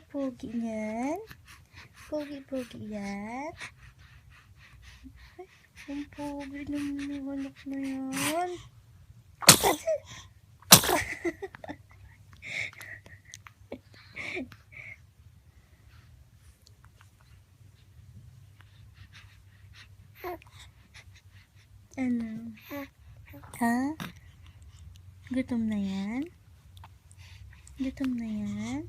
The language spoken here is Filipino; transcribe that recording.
Pogi niyan. Pogi-pogi yan. Ay, ang pogi naman yung anak na yan. Ano? Ha? Gutom na yan? Gutom na yan?